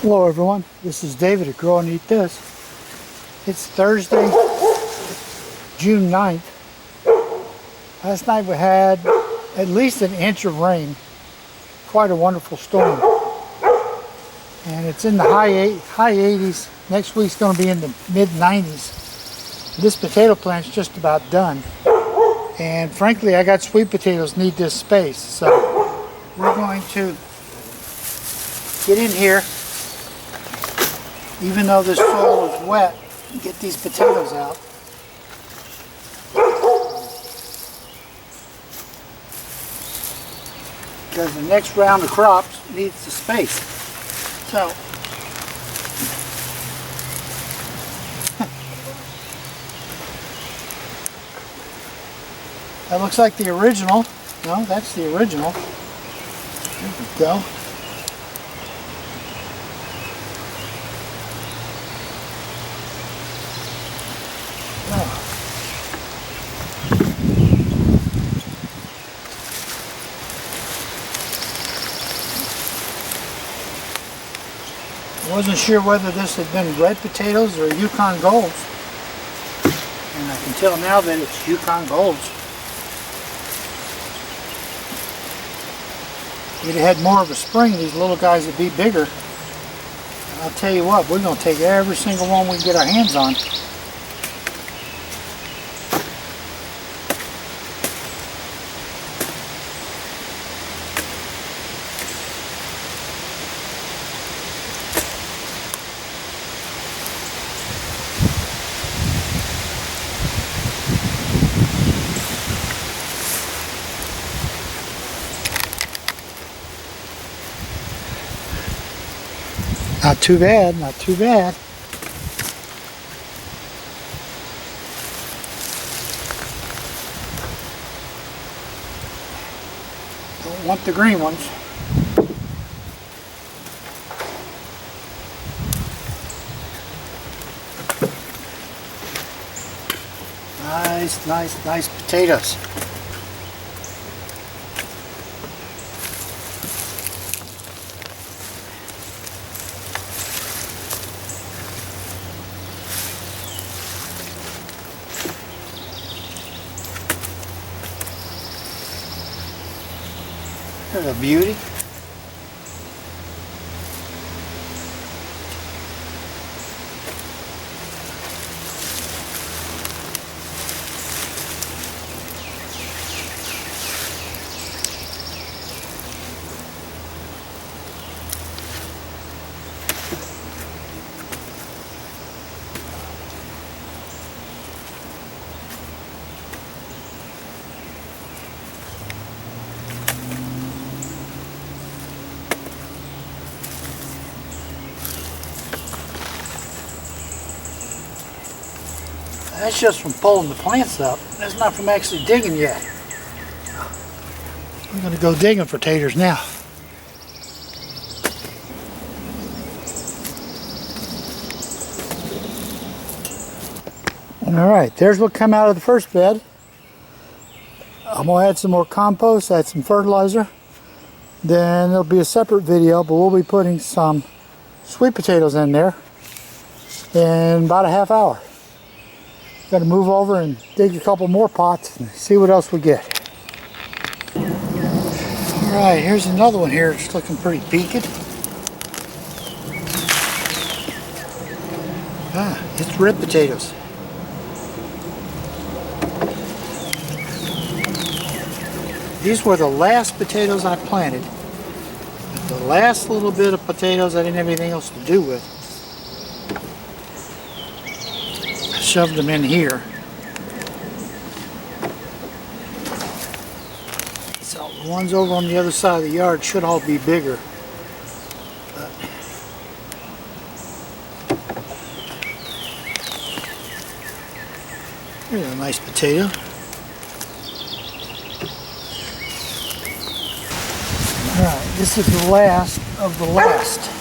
Hello everyone, this is David at Grow and Eat This. It's Thursday, June 9th. Last night we had at least an inch of rain. Quite a wonderful storm. And it's in the high 80s. Next week's going to be in the mid 90s. This potato plant's just about done. And frankly, I got sweet potatoes need this space. So we're going to get in here, even though this soil is wet, and get these potatoes out. Because the next round of crops needs the space. So, that looks like the original. No, that's the original. There we go. I wasn't sure whether this had been red potatoes or Yukon Golds, and I can tell now that it's Yukon Golds. If it had more of a spring, these little guys would be bigger. I'll tell you what, we're going to take every single one we can get our hands on. Not too bad, not too bad. Don't want the green ones. Nice potatoes. There's a beauty. That's just from pulling the plants up. That's not from actually digging yet. I'm going to go digging for taters now. Alright, there's what come out of the first bed. I'm going to add some more compost, add some fertilizer. Then there'll be a separate video, but we'll be putting some sweet potatoes in there in about a half hour. Got to move over and dig a couple more pots and see what else we get. Alright, here's another one here. It's looking pretty peaked. It's red potatoes. These were the last potatoes I planted. The last little bit of potatoes I didn't have anything else to do with. Shoved them in here. So the ones over on the other side of the yard should all be bigger. But here's a nice potato. Alright, this is the last of the last.